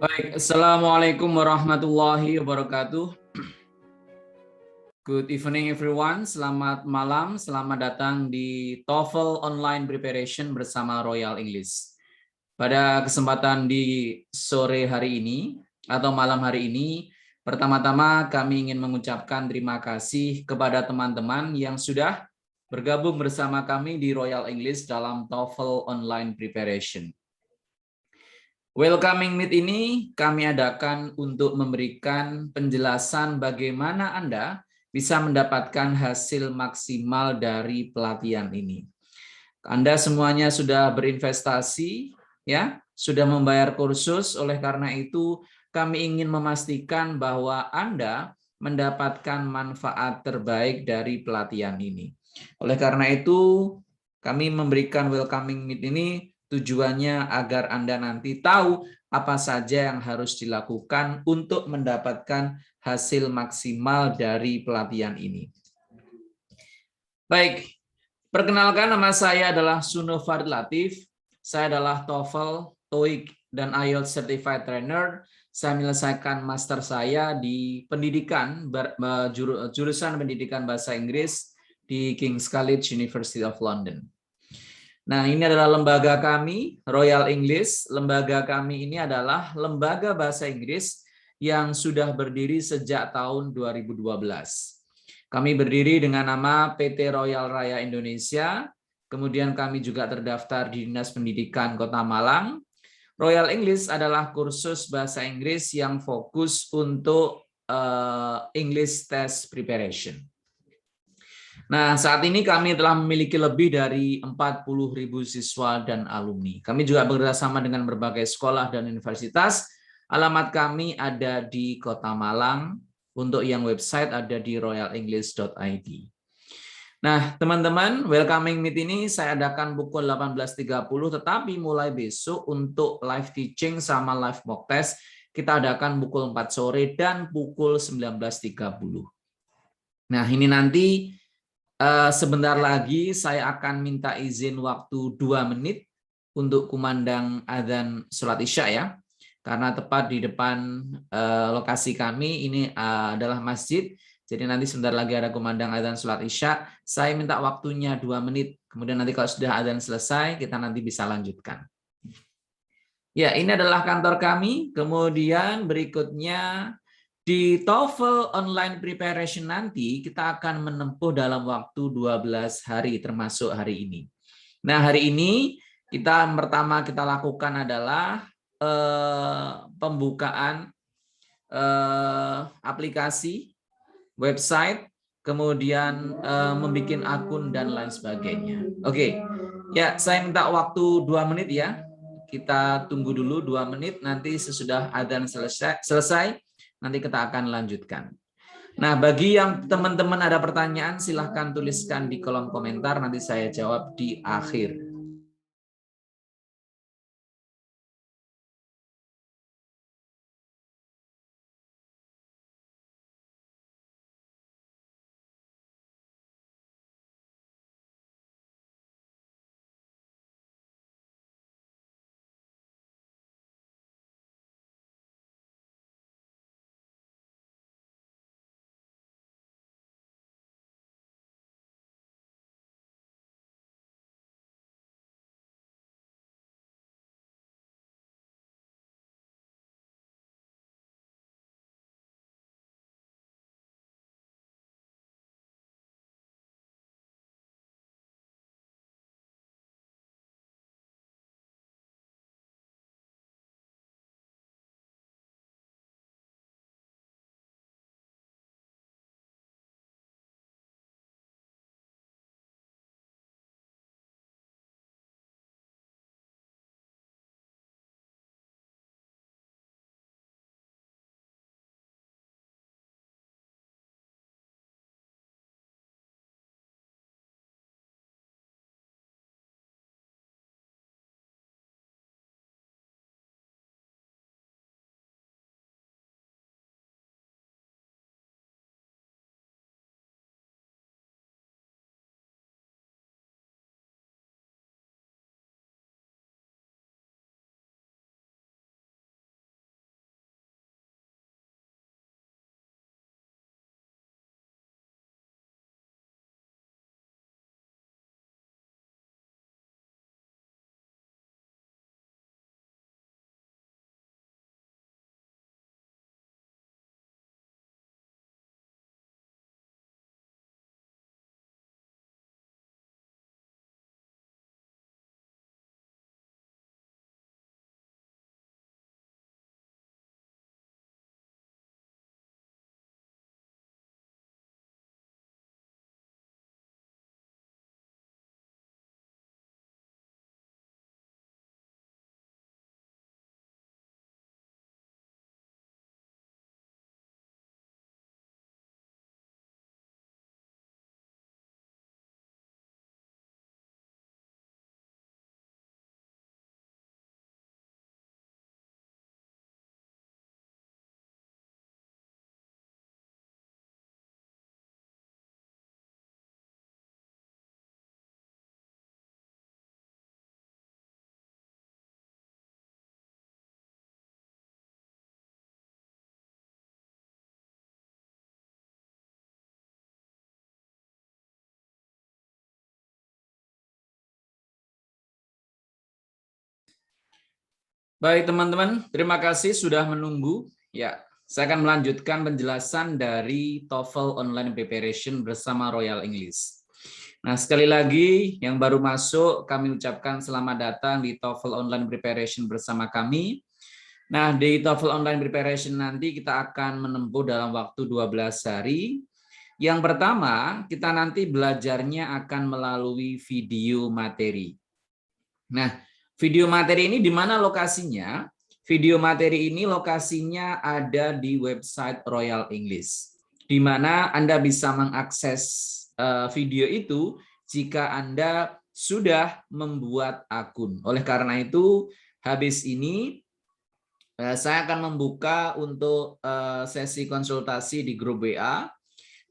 Baik, Assalamualaikum warahmatullahi wabarakatuh. Good evening everyone, selamat malam, selamat datang di TOEFL Online Preparation bersama Royal English. Pada kesempatan di sore hari ini atau malam hari ini, pertama-tama kami ingin mengucapkan terima kasih kepada teman-teman yang sudah bergabung bersama kami di Royal English dalam TOEFL Online Preparation. Welcoming Meet ini kami adakan untuk memberikan penjelasan bagaimana Anda bisa mendapatkan hasil maksimal dari pelatihan ini. Anda semuanya sudah berinvestasi, ya, sudah membayar kursus, oleh karena itu kami ingin memastikan bahwa Anda mendapatkan manfaat terbaik dari pelatihan ini. Oleh karena itu, kami memberikan Welcoming Meet ini tujuannya agar Anda nanti tahu apa saja yang harus dilakukan untuk mendapatkan hasil maksimal dari pelatihan ini. Baik, perkenalkan nama saya adalah Suno Farid Latif. Saya adalah TOEFL, TOEIC, dan IELTS Certified Trainer. Saya menyelesaikan master saya di pendidikan, jurusan pendidikan bahasa Inggris di King's College, University of London. Nah, ini adalah lembaga kami, Royal English. Lembaga kami ini adalah lembaga bahasa Inggris yang sudah berdiri sejak tahun 2012. Kami berdiri dengan nama PT Royal Raya Indonesia, kemudian kami juga terdaftar di Dinas Pendidikan Kota Malang. Royal English adalah kursus bahasa Inggris yang fokus untuk English Test Preparation. Nah, saat ini kami telah memiliki lebih dari 40.000 siswa dan alumni. Kami juga bekerjasama dengan berbagai sekolah dan universitas. Alamat kami ada di Kota Malang. Untuk yang website ada di royalenglish.id. Nah, teman-teman, Welcoming Meet ini saya adakan pukul 18.30, tetapi mulai besok untuk live teaching sama live mock test, kita adakan pukul 4 sore dan pukul 19.30. Nah, ini nanti sebentar lagi saya akan minta izin waktu 2 menit untuk kumandang adzan sholat isya ya. Karena tepat di depan lokasi kami ini adalah masjid. Jadi nanti sebentar lagi ada kumandang adzan sholat isya. Saya minta waktunya 2 menit. Kemudian nanti kalau sudah adzan selesai, kita nanti bisa lanjutkan. Ya, ini adalah kantor kami. Kemudian berikutnya di TOEFL Online Preparation nanti kita akan menempuh dalam waktu 12 hari termasuk hari ini. Nah, hari ini pertama kita lakukan adalah pembukaan aplikasi, website, kemudian membuat akun dan lain sebagainya. Oke, ya saya minta waktu 2 menit ya. Kita tunggu dulu 2 menit, nanti sesudah adzan selesai nanti kita akan lanjutkan. Nah, bagi yang teman-teman ada pertanyaan, silahkan tuliskan di kolom komentar, nanti saya jawab di akhir. Baik teman-teman, terima kasih sudah menunggu. Ya, saya akan melanjutkan penjelasan dari TOEFL Online Preparation bersama Royal English. Nah, sekali lagi yang baru masuk, kami ucapkan selamat datang di TOEFL Online Preparation bersama kami. Nah, di TOEFL Online Preparation nanti kita akan menempuh dalam waktu 12 hari. Yang pertama, kita nanti belajarnya akan melalui video materi. Nah, video materi ini di mana lokasinya? Video materi ini lokasinya ada di website Royal English, di mana Anda bisa mengakses video itu jika Anda sudah membuat akun. Oleh karena itu, habis ini saya akan membuka untuk sesi konsultasi di grup WA.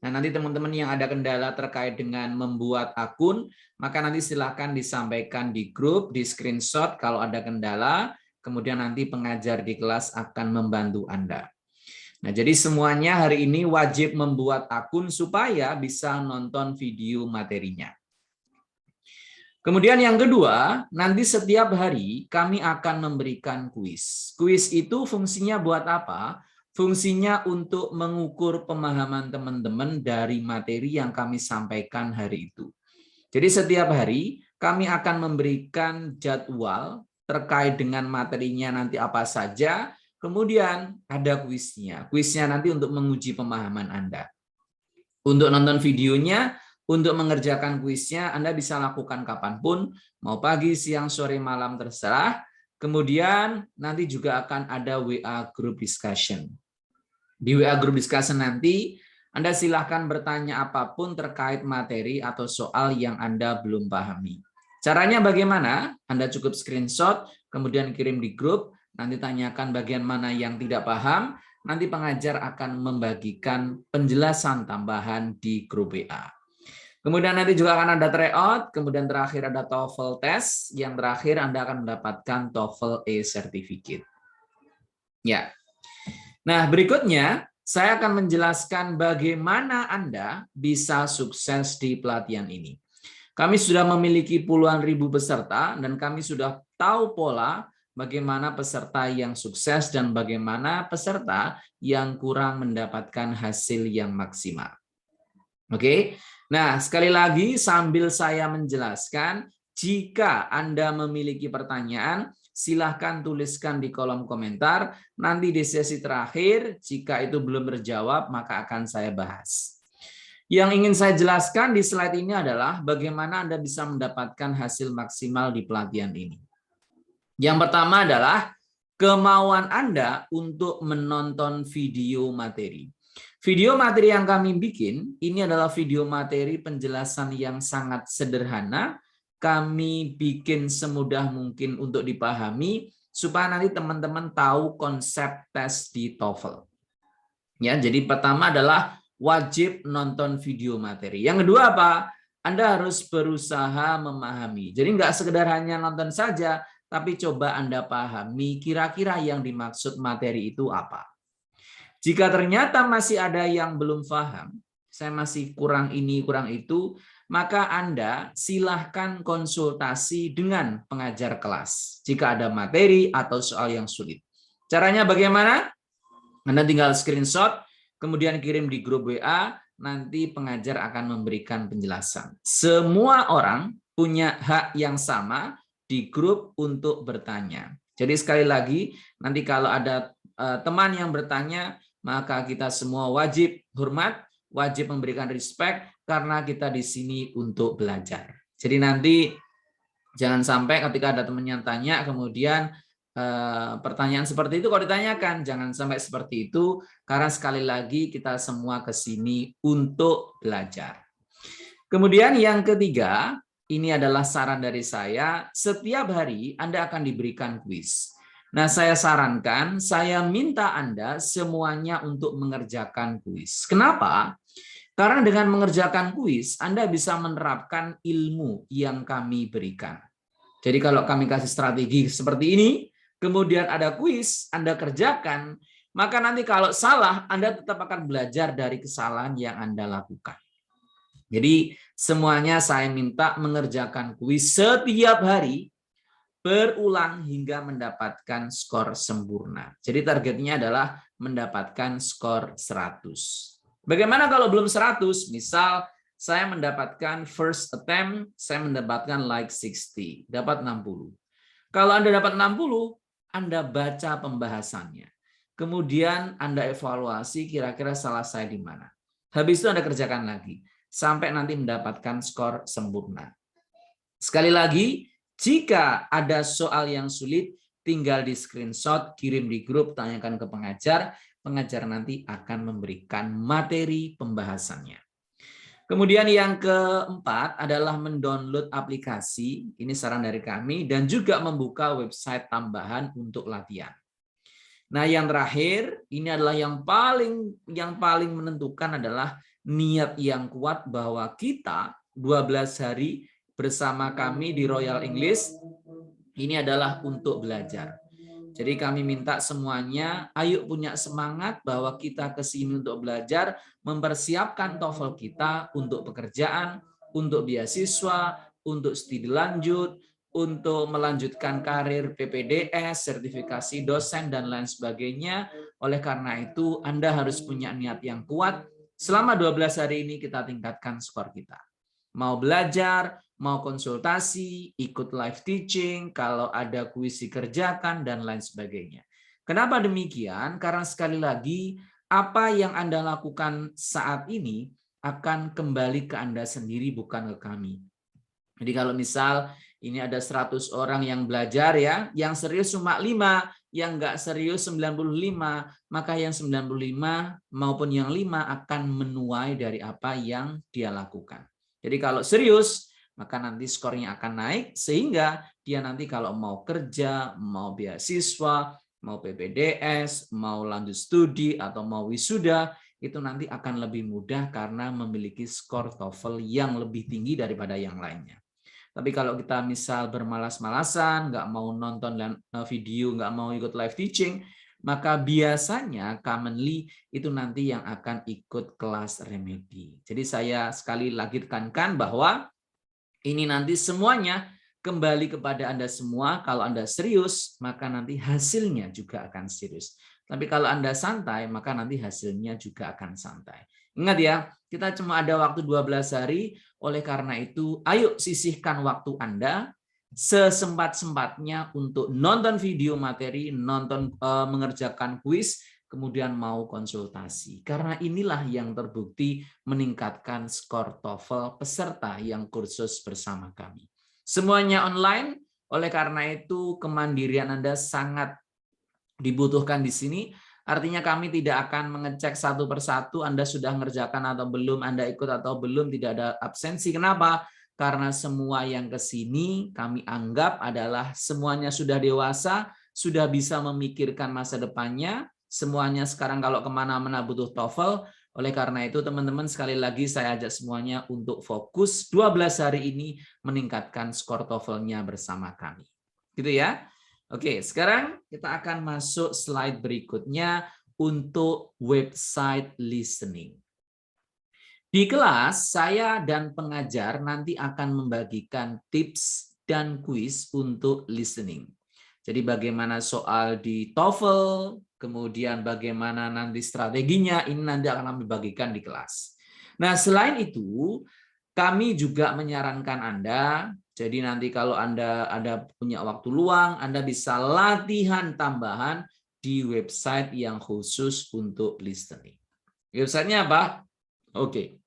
Nah, nanti teman-teman yang ada kendala terkait dengan membuat akun, maka nanti silakan disampaikan di grup, di screenshot kalau ada kendala, kemudian nanti pengajar di kelas akan membantu Anda. Nah, jadi semuanya hari ini wajib membuat akun supaya bisa nonton video materinya. Kemudian yang kedua, nanti setiap hari kami akan memberikan kuis. Kuis itu fungsinya buat apa? Fungsinya untuk mengukur pemahaman teman-teman dari materi yang kami sampaikan hari itu. Jadi setiap hari kami akan memberikan jadwal terkait dengan materinya nanti apa saja, kemudian ada kuisnya. Kuisnya nanti untuk menguji pemahaman Anda. Untuk nonton videonya, untuk mengerjakan kuisnya, Anda bisa lakukan kapanpun, mau pagi, siang, sore, malam, terserah. Kemudian nanti juga akan ada WA Group Discussion. Di WA Group Discussion nanti, Anda silahkan bertanya apapun terkait materi atau soal yang Anda belum pahami. Caranya bagaimana? Anda cukup screenshot, kemudian kirim di grup, nanti tanyakan bagian mana yang tidak paham, nanti pengajar akan membagikan penjelasan tambahan di grup WA. Kemudian nanti juga akan ada tryout, kemudian terakhir ada TOEFL test, yang terakhir Anda akan mendapatkan TOEFL A Certificate. Ya. Nah, berikutnya saya akan menjelaskan bagaimana Anda bisa sukses di pelatihan ini. Kami sudah memiliki puluhan ribu peserta dan kami sudah tahu pola bagaimana peserta yang sukses dan bagaimana peserta yang kurang mendapatkan hasil yang maksimal. Oke. Nah, sekali lagi sambil saya menjelaskan, jika Anda memiliki pertanyaan, silahkan tuliskan di kolom komentar. Nanti di sesi terakhir, jika itu belum terjawab, maka akan saya bahas. Yang ingin saya jelaskan di slide ini adalah bagaimana Anda bisa mendapatkan hasil maksimal di pelatihan ini. Yang pertama adalah kemauan Anda untuk menonton video materi. Video materi yang kami bikin, ini adalah video materi penjelasan yang sangat sederhana. Kami bikin semudah mungkin untuk dipahami, supaya nanti teman-teman tahu konsep tes di TOEFL. Ya, jadi pertama adalah wajib nonton video materi. Yang kedua apa? Anda harus berusaha memahami. Jadi nggak sekedar hanya nonton saja, tapi coba Anda pahami kira-kira yang dimaksud materi itu apa. Jika ternyata masih ada yang belum paham, saya masih kurang ini, kurang itu, maka Anda silahkan konsultasi dengan pengajar kelas jika ada materi atau soal yang sulit. Caranya bagaimana? Anda tinggal screenshot, kemudian kirim di grup WA, nanti pengajar akan memberikan penjelasan. Semua orang punya hak yang sama di grup untuk bertanya. Jadi sekali lagi, nanti kalau ada teman yang bertanya, maka kita semua wajib hormat, wajib memberikan respect, karena kita di sini untuk belajar. Jadi nanti jangan sampai ketika ada teman yang tanya, kemudian pertanyaan seperti itu kalau ditanyakan, jangan sampai seperti itu, karena sekali lagi kita semua ke sini untuk belajar. Kemudian yang ketiga, ini adalah saran dari saya, setiap hari Anda akan diberikan kuis. Nah, saya sarankan, saya minta Anda semuanya untuk mengerjakan kuis. Kenapa? Karena dengan mengerjakan kuis, Anda bisa menerapkan ilmu yang kami berikan. Jadi kalau kami kasih strategi seperti ini, kemudian ada kuis, Anda kerjakan, maka nanti kalau salah, Anda tetap akan belajar dari kesalahan yang Anda lakukan. Jadi semuanya saya minta mengerjakan kuis setiap hari, berulang hingga mendapatkan skor sempurna. Jadi targetnya adalah mendapatkan skor 100. Bagaimana kalau belum 100? Misal saya mendapatkan first attempt, saya mendapatkan like 60, dapat 60. Kalau Anda dapat 60, Anda baca pembahasannya. Kemudian Anda evaluasi kira-kira salah saya di mana. Habis itu Anda kerjakan lagi sampai nanti mendapatkan skor sempurna. Sekali lagi, jika ada soal yang sulit, tinggal di screenshot, kirim di grup, tanyakan ke pengajar. Pengajar nanti akan memberikan materi pembahasannya. Kemudian yang keempat adalah mendownload aplikasi, ini saran dari kami, dan juga membuka website tambahan untuk latihan. Nah, yang terakhir, ini adalah yang paling menentukan adalah niat yang kuat bahwa kita 12 hari bersama kami di Royal English ini adalah untuk belajar. Jadi kami minta semuanya, ayo punya semangat bahwa kita ke sini untuk belajar, mempersiapkan TOEFL kita untuk pekerjaan, untuk beasiswa, untuk studi lanjut, untuk melanjutkan karir PPDS, sertifikasi dosen, dan lain sebagainya. Oleh karena itu, Anda harus punya niat yang kuat. Selama 12 hari ini kita tingkatkan skor kita. Mau belajar, mau konsultasi, ikut live teaching, kalau ada kuis dikerjakan, dan lain sebagainya. Kenapa demikian? Karena sekali lagi, apa yang Anda lakukan saat ini akan kembali ke Anda sendiri, bukan ke kami. Jadi kalau misal ini ada 100 orang yang belajar ya, yang serius cuma 5, yang nggak serius 95, maka yang 95 maupun yang 5 akan menuai dari apa yang dia lakukan. Jadi kalau serius, maka nanti skornya akan naik, sehingga dia nanti kalau mau kerja, mau beasiswa, mau PPDS, mau lanjut studi, atau mau wisuda, itu nanti akan lebih mudah karena memiliki skor TOEFL yang lebih tinggi daripada yang lainnya. Tapi kalau kita misal bermalas-malasan, nggak mau nonton video, nggak mau ikut live teaching, maka biasanya commonly itu nanti yang akan ikut kelas remedi. Jadi saya sekali lagi tekankan bahwa ini nanti semuanya kembali kepada Anda semua. Kalau Anda serius, maka nanti hasilnya juga akan serius. Tapi kalau Anda santai, maka nanti hasilnya juga akan santai. Ingat ya, kita cuma ada waktu 12 hari. Oleh karena itu, ayo sisihkan waktu Anda sesempat-sempatnya untuk nonton video materi, mengerjakan kuis, kemudian mau konsultasi. Karena inilah yang terbukti meningkatkan skor TOEFL peserta yang kursus bersama kami. Semuanya online, oleh karena itu kemandirian Anda sangat dibutuhkan di sini. Artinya kami tidak akan mengecek satu persatu Anda sudah mengerjakan atau belum, Anda ikut atau belum, tidak ada absensi. Kenapa? Karena semua yang ke sini kami anggap adalah semuanya sudah dewasa, sudah bisa memikirkan masa depannya, semuanya sekarang kalau kemana-mana butuh TOEFL. Oleh karena itu teman-teman, sekali lagi saya ajak semuanya untuk fokus 12 hari ini meningkatkan skor TOEFL-nya bersama kami. Gitu ya. Oke, sekarang kita akan masuk slide berikutnya untuk website listening. Di kelas, saya dan pengajar nanti akan membagikan tips dan kuis untuk listening. Jadi bagaimana soal di TOEFL, kemudian bagaimana nanti strateginya, ini nanti akan kami bagikan di kelas. Nah, selain itu, kami juga menyarankan Anda, jadi nanti kalau Anda punya waktu luang, Anda bisa latihan tambahan di website yang khusus untuk listening. Websitenya apa? Oke.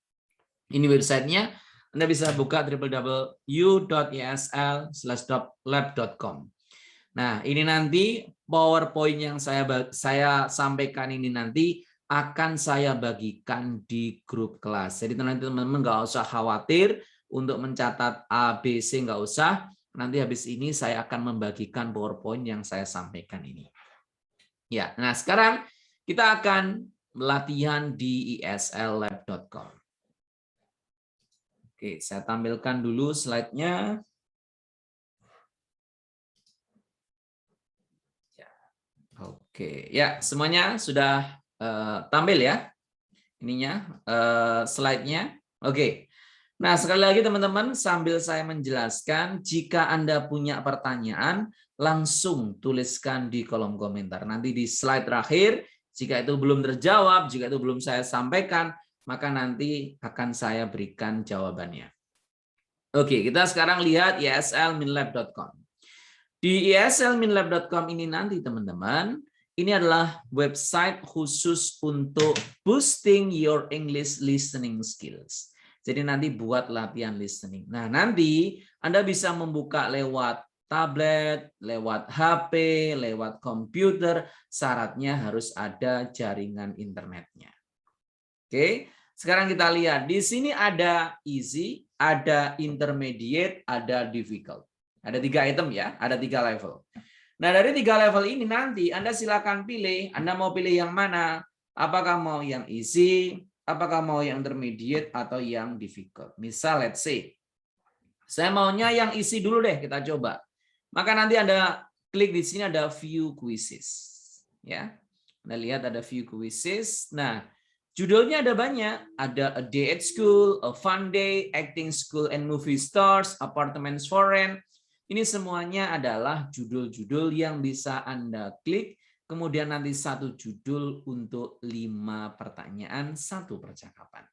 Ini websitenya, Anda bisa buka www.esl/lab.com. Nah, ini nanti PowerPoint yang saya sampaikan ini nanti akan saya bagikan di grup kelas. Jadi teman-teman nggak usah khawatir untuk mencatat A, B, C, nggak usah. Nanti habis ini saya akan membagikan PowerPoint yang saya sampaikan ini. Ya, nah sekarang kita akan latihan di esllab.com. Oke, saya tampilkan dulu slide-nya. Oke, ya semuanya sudah tampil ya ininya slide-nya. Oke, Nah, sekali lagi teman-teman, sambil saya menjelaskan, jika Anda punya pertanyaan, langsung tuliskan di kolom komentar. Nanti di slide terakhir, jika itu belum terjawab, jika itu belum saya sampaikan, maka nanti akan saya berikan jawabannya. Oke, kita sekarang lihat eslminlab.com. Di eslminlab.com ini nanti teman-teman, ini adalah website khusus untuk boosting your English listening skills. Jadi nanti buat latihan listening. Nah, nanti Anda bisa membuka lewat tablet, lewat HP, lewat komputer. Syaratnya harus ada jaringan internetnya. Oke, sekarang kita lihat. Di sini ada easy, ada intermediate, ada difficult. Ada 3 item ya, ada 3 level. Nah, dari 3 level ini nanti Anda silakan pilih. Anda mau pilih yang mana? Apakah mau yang easy, apakah mau yang intermediate, atau yang difficult. Misal, let's say, saya maunya yang easy dulu deh, kita coba. Maka nanti Anda klik di sini ada view quizzes. Ya, Anda lihat ada view quizzes. Nah, judulnya ada banyak. Ada A Day at School, A Fun Day, Acting School and Movie Stars, Apartments for Rent. Ini semuanya adalah judul-judul yang bisa Anda klik. Kemudian nanti satu judul untuk 5 pertanyaan, 1 percakapan.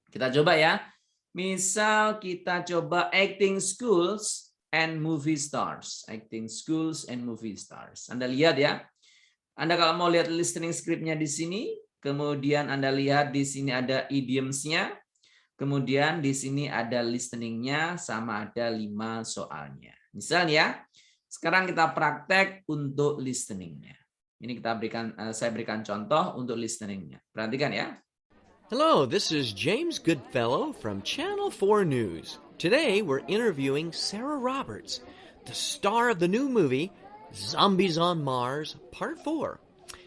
Kita coba ya. Misal kita coba Acting Schools and Movie Stars. Acting Schools and Movie Stars. Anda lihat ya. Anda kalau mau lihat listening script-nya di sini, kemudian Anda lihat di sini ada idioms-nya, kemudian di sini ada listening-nya, sama ada 5 soalnya. Misalnya, sekarang kita praktek untuk listening-nya. Ini saya berikan contoh untuk listening-nya. Perhatikan ya. Hello, this is James Goodfellow from Channel 4 News. Today we're interviewing Sarah Roberts, the star of the new movie Zombies on Mars Part 4.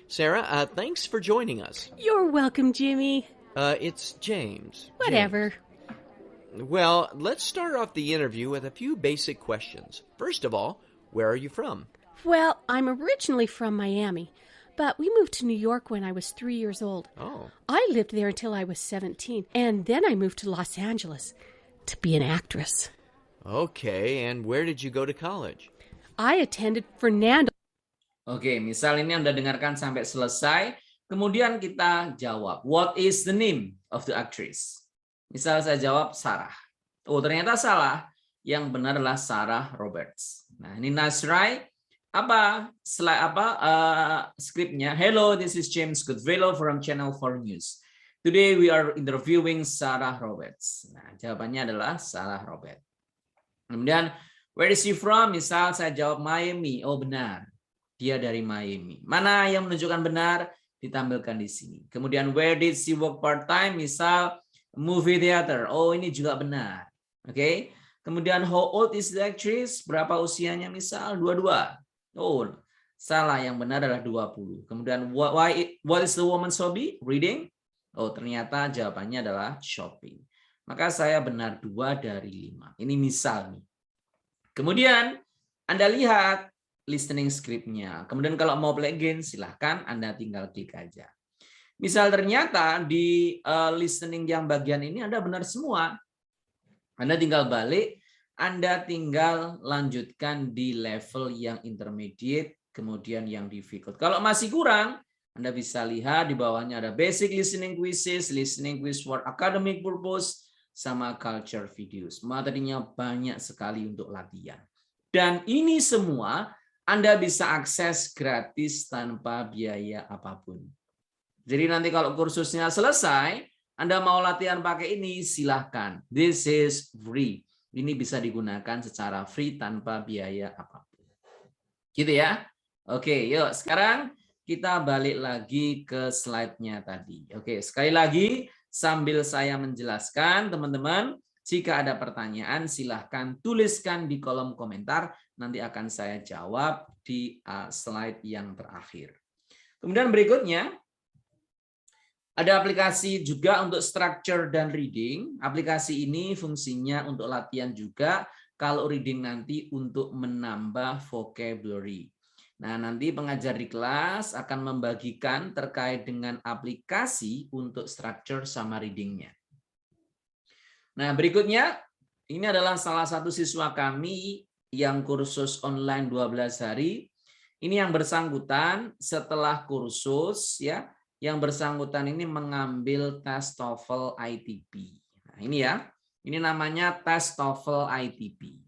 Sarah, thanks for joining us. You're welcome, Jimmy. It's James. Whatever. Well, let's start off the interview with a few basic questions. First of all, where are you from? Well, I'm originally from Miami, but we moved to New York when I was 3 years old. Oh. I lived there until I was 17, and then I moved to Los Angeles to be an actress. Okay, and where did you go to college? I attended Fernando. Oke, misal ini Anda dengarkan sampai selesai, kemudian kita jawab, what is the name of the actress? Misal saya jawab Sarah. Oh, ternyata salah. Yang benar adalah Sarah Roberts. Nah, ini nice, right? Skripnya? Hello, this is James Goodfellow from Channel 4 News. Today we are interviewing Sarah Roberts. Nah, jawabannya adalah Sarah Roberts. Kemudian, where is she from? Misal saya jawab Miami. Oh, benar. Dia dari Miami. Mana yang menunjukkan benar? Ditampilkan di sini. Kemudian, where did she work part-time? Misal, movie theater. Oh, ini juga benar. Oke. Kemudian, how old is the actress? Berapa usianya? Misal, 22. Oh, salah. Yang benar adalah 20. Kemudian, what is the woman's hobby? Reading. Oh, ternyata jawabannya adalah shopping. Maka saya benar 2 dari 5. Ini misal nih. Kemudian, Anda lihat listening script-nya. Kemudian kalau mau play again, silahkan Anda tinggal klik aja. Misal ternyata di listening yang bagian ini Anda benar semua. Anda tinggal balik, Anda tinggal lanjutkan di level yang intermediate, kemudian yang difficult. Kalau masih kurang, Anda bisa lihat di bawahnya ada basic listening quizzes, listening quiz for academic purpose, sama culture videos. Materinya banyak sekali untuk latihan. Dan ini semua Anda bisa akses gratis tanpa biaya apapun. Jadi nanti kalau kursusnya selesai, Anda mau latihan pakai ini, silahkan. This is free. Ini bisa digunakan secara free tanpa biaya apapun. Gitu ya. Oke, yuk sekarang kita balik lagi ke slide-nya tadi. Oke, sekali lagi sambil saya menjelaskan, teman-teman, jika ada pertanyaan, silahkan tuliskan di kolom komentar. Nanti akan saya jawab di slide yang terakhir. Kemudian berikutnya, ada aplikasi juga untuk structure dan reading. Aplikasi ini fungsinya untuk latihan juga. Kalau reading nanti untuk menambah vocabulary. Nah, nanti pengajar di kelas akan membagikan terkait dengan aplikasi untuk structure sama readingnya. Nah, berikutnya ini adalah salah satu siswa kami yang kursus online 12 hari. Ini yang bersangkutan setelah kursus ya, yang bersangkutan ini mengambil tes TOEFL ITP. Nah, ini ya. Ini namanya tes TOEFL ITP.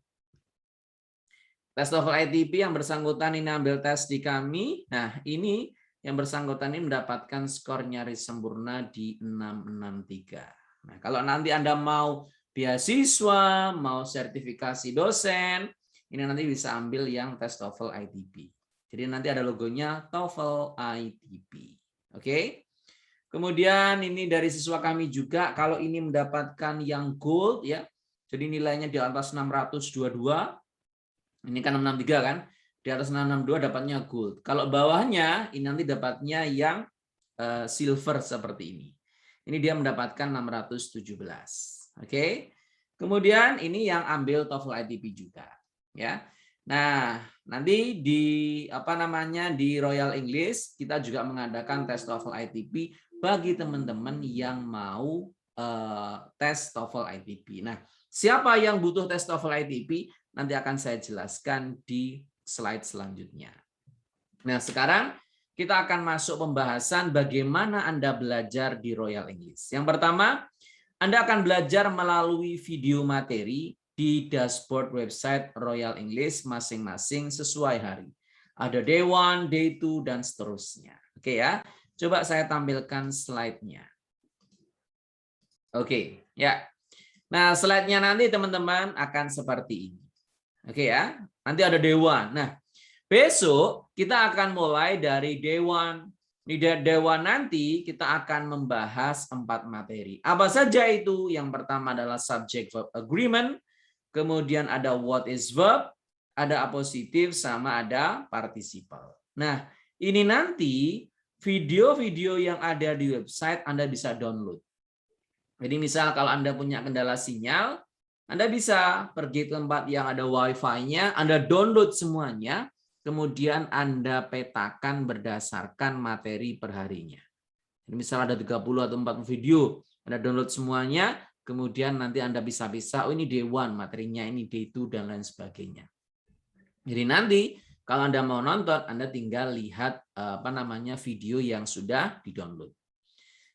Tes TOEFL ITP yang bersangkutan ini ambil tes di kami. Nah, ini yang bersangkutan ini mendapatkan skor nyaris sempurna di 663. Nah, kalau nanti Anda mau beasiswa, mau sertifikasi dosen, ini nanti bisa ambil yang tes TOEFL ITP. Jadi nanti ada logonya TOEFL ITP. Oke. Kemudian ini dari siswa kami juga, kalau ini mendapatkan yang gold ya. Jadi nilainya di atas 622. Ini kan 663 kan? Di atas 662 dapatnya gold. Kalau bawahnya ini nanti dapatnya yang silver seperti ini. Ini dia mendapatkan 617. Oke. Kemudian ini yang ambil TOEFL ITP juga, ya. Nah, nanti di di Royal English kita juga mengadakan tes TOEFL ITP bagi teman-teman yang mau tes TOEFL ITP. Nah, siapa yang butuh tes TOEFL ITP nanti akan saya jelaskan di slide selanjutnya. Nah, sekarang kita akan masuk pembahasan bagaimana Anda belajar di Royal English. Yang pertama, Anda akan belajar melalui video materi di dashboard website Royal English masing-masing sesuai hari. Ada day 1, day 2, dan seterusnya. Oke ya, coba saya tampilkan slide-nya. Oke, ya. Nah, slide-nya nanti teman-teman akan seperti ini. Oke ya, nanti ada day 1. Nah, besok kita akan mulai dari day 1. Di day 1 nanti kita akan membahas 4 materi. Apa saja itu? Yang pertama adalah subject verb agreement, kemudian ada what is verb, ada appositive, sama ada participle. Nah, ini nanti video-video yang ada di website Anda bisa download. Jadi misal kalau Anda punya kendala sinyal, Anda bisa pergi ke tempat yang ada Wi-Fi-nya, Anda download semuanya, kemudian Anda petakan berdasarkan materi perharinya. Misal ada 30 atau 40 video, Anda download semuanya, kemudian nanti Anda bisa-bisa, oh ini day 1 materinya, ini day 2, dan lain sebagainya. Jadi nanti kalau Anda mau nonton, Anda tinggal lihat video yang sudah di-download.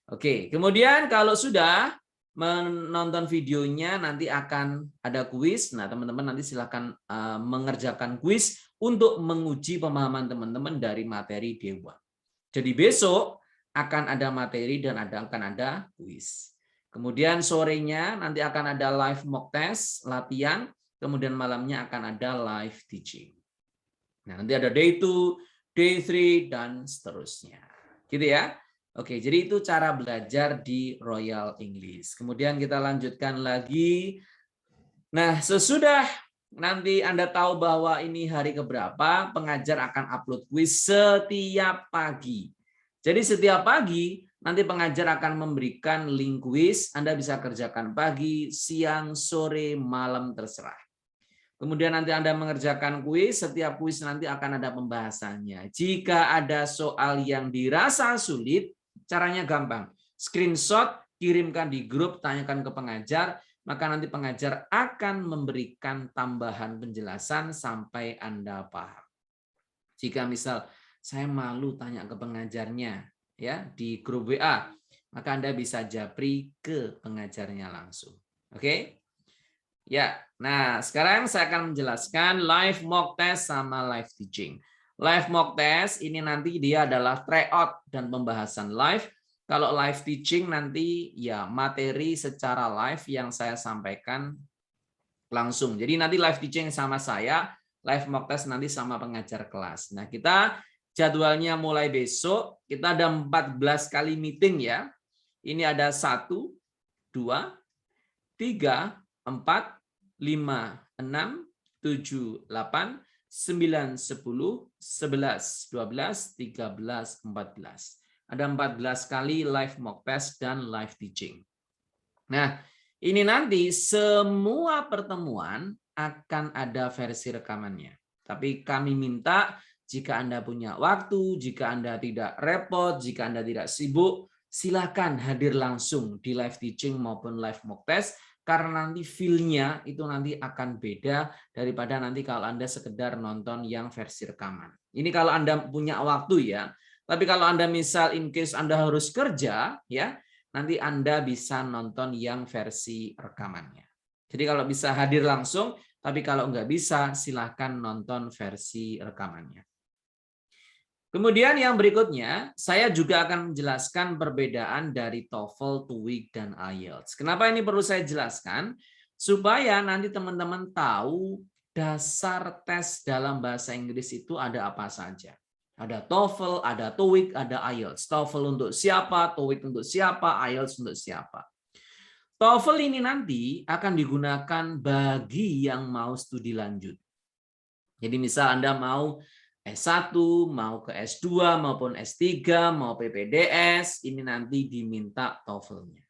Oke, kemudian kalau sudah menonton videonya nanti akan ada kuis. Nah, teman-teman nanti silakan mengerjakan kuis untuk menguji pemahaman teman-teman dari materi day 1. Jadi besok akan ada materi dan akan ada kuis. Kemudian sorenya nanti akan ada live mock test, latihan, kemudian malamnya akan ada live teaching. Nah, nanti ada day 2, day 3, dan seterusnya. Gitu ya. Oke, jadi itu cara belajar di Royal English. Kemudian kita lanjutkan lagi. Nah, sesudah nanti Anda tahu bahwa ini hari keberapa, pengajar akan upload kuis setiap pagi. Jadi setiap pagi nanti pengajar akan memberikan link kuis, Anda bisa kerjakan pagi, siang, sore, malam, terserah. Kemudian nanti Anda mengerjakan kuis, setiap kuis nanti akan ada pembahasannya. Jika ada soal yang dirasa sulit, caranya gampang. Screenshot, kirimkan di grup, tanyakan ke pengajar, maka nanti pengajar akan memberikan tambahan penjelasan sampai Anda paham. Jika misal saya malu tanya ke pengajarnya ya di grup WA, maka Anda bisa japri ke pengajarnya langsung. Oke? Ya, nah sekarang saya akan menjelaskan live mock test sama live teaching. Live mock test ini nanti dia adalah tryout dan pembahasan live. Kalau live teaching nanti ya materi secara live yang saya sampaikan langsung. Jadi nanti live teaching sama saya, live mock test nanti sama pengajar kelas. Nah kita jadwalnya mulai besok, kita ada 14 kali meeting ya. Ini ada 1, 2, 3, 4, 5, 6, 7, 8, 9, 10, 11, 12, 13, 14. Ada 14 kali live mock test dan live teaching. Nah, ini nanti semua pertemuan akan ada versi rekamannya. Tapi kami minta jika Anda punya waktu, jika Anda tidak repot, jika Anda tidak sibuk, silakan hadir langsung di live teaching maupun live mock test. karena nanti feel-nya itu nanti akan beda daripada nanti kalau Anda sekedar nonton yang versi rekaman. Ini kalau Anda punya waktu ya. Tapi kalau Anda misal in case Anda harus kerja ya, nanti Anda bisa nonton yang versi rekamannya. Jadi kalau bisa hadir langsung, tapi kalau nggak bisa silahkan nonton versi rekamannya. Kemudian yang berikutnya, saya juga akan menjelaskan perbedaan dari TOEFL, TOEIC, dan IELTS. Kenapa ini perlu saya jelaskan? Supaya nanti teman-teman tahu dasar tes dalam bahasa Inggris itu ada apa saja. Ada TOEFL, ada TOEIC, ada IELTS. TOEFL untuk siapa, TOEIC untuk siapa, IELTS untuk siapa. TOEFL ini nanti akan digunakan bagi yang mau studi lanjut. Jadi misal Anda mau S1, mau ke S2, maupun S3, mau PPDS, ini nanti diminta TOEFL-nya.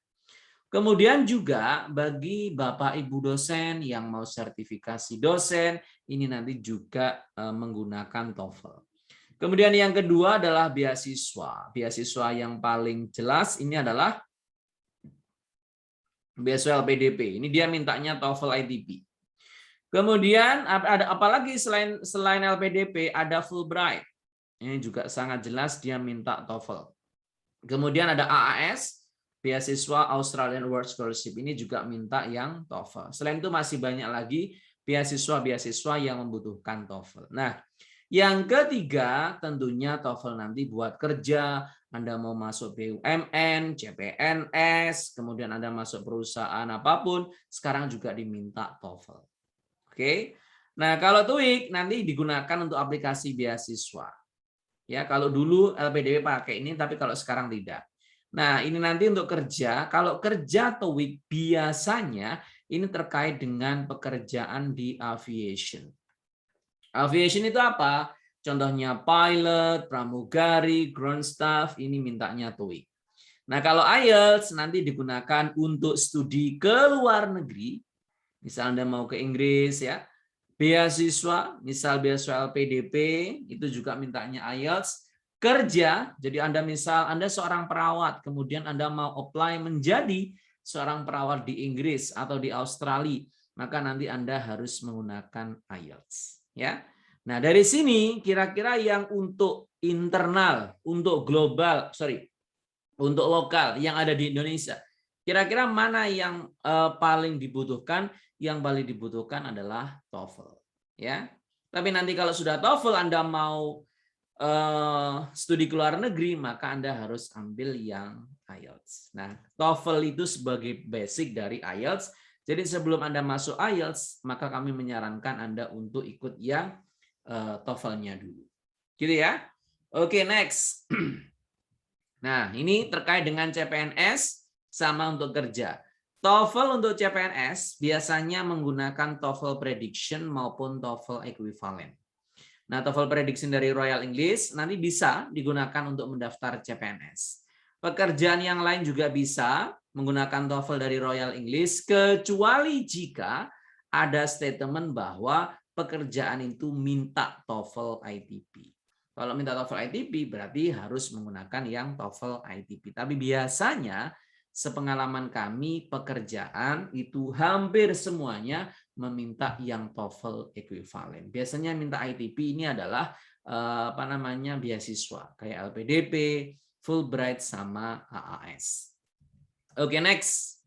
Kemudian juga bagi Bapak Ibu dosen yang mau sertifikasi dosen, ini nanti juga menggunakan TOEFL. Kemudian yang kedua adalah beasiswa. Beasiswa yang paling jelas ini adalah beasiswa LPDP. Ini dia mintanya TOEFL ITP. Kemudian ada apalagi selain LPDP, ada Fulbright. Ini juga sangat jelas dia minta TOEFL. Kemudian ada AAS, beasiswa Australian World Scholarship, ini juga minta yang TOEFL. Selain itu masih banyak lagi beasiswa yang membutuhkan TOEFL. Nah, yang ketiga tentunya TOEFL nanti buat kerja, Anda mau masuk BUMN, CPNS, kemudian Anda masuk perusahaan apapun, sekarang juga diminta TOEFL. Oke. Nah, kalau TOEIC nanti digunakan untuk aplikasi beasiswa. Ya, kalau dulu LPDP pakai ini, tapi kalau sekarang tidak. Nah, ini nanti untuk kerja. Kalau kerja TOEIC biasanya ini terkait dengan pekerjaan di aviation. Aviation itu apa? Contohnya pilot, pramugari, ground staff, ini mintanya TOEIC. Nah, kalau IELTS nanti digunakan untuk studi ke luar negeri. Misal Anda mau ke Inggris ya, beasiswa, misal beasiswa LPDP, itu juga mintanya IELTS. Kerja, jadi Anda misal Anda seorang perawat, kemudian Anda mau apply menjadi seorang perawat di Inggris atau di Australia, maka nanti Anda harus menggunakan IELTS. Ya. Nah, dari sini kira-kira yang untuk internal, untuk global, untuk lokal yang ada di Indonesia, kira-kira mana yang paling dibutuhkan? Yang paling dibutuhkan adalah TOEFL, ya. Tapi nanti kalau sudah TOEFL Anda mau studi ke luar negeri, maka Anda harus ambil yang IELTS. Nah, TOEFL itu sebagai basic dari IELTS. Jadi sebelum Anda masuk IELTS, maka kami menyarankan Anda untuk ikut yang TOEFL-nya dulu. Gitu ya. Oke, next. Nah, ini terkait dengan CPNS sama untuk kerja. TOEFL untuk CPNS biasanya menggunakan TOEFL Prediction maupun TOEFL Equivalent. Nah, TOEFL Prediction dari Royal English nanti bisa digunakan untuk mendaftar CPNS. Pekerjaan yang lain juga bisa menggunakan TOEFL dari Royal English, kecuali jika ada statement bahwa pekerjaan itu minta TOEFL ITP. Kalau minta TOEFL ITP berarti harus menggunakan yang TOEFL ITP. Tapi biasanya sepengalaman kami pekerjaan itu hampir semuanya meminta yang TOEFL equivalent. Biasanya minta ITP ini adalah beasiswa kayak LPDP, Fulbright sama AAS. Oke, next.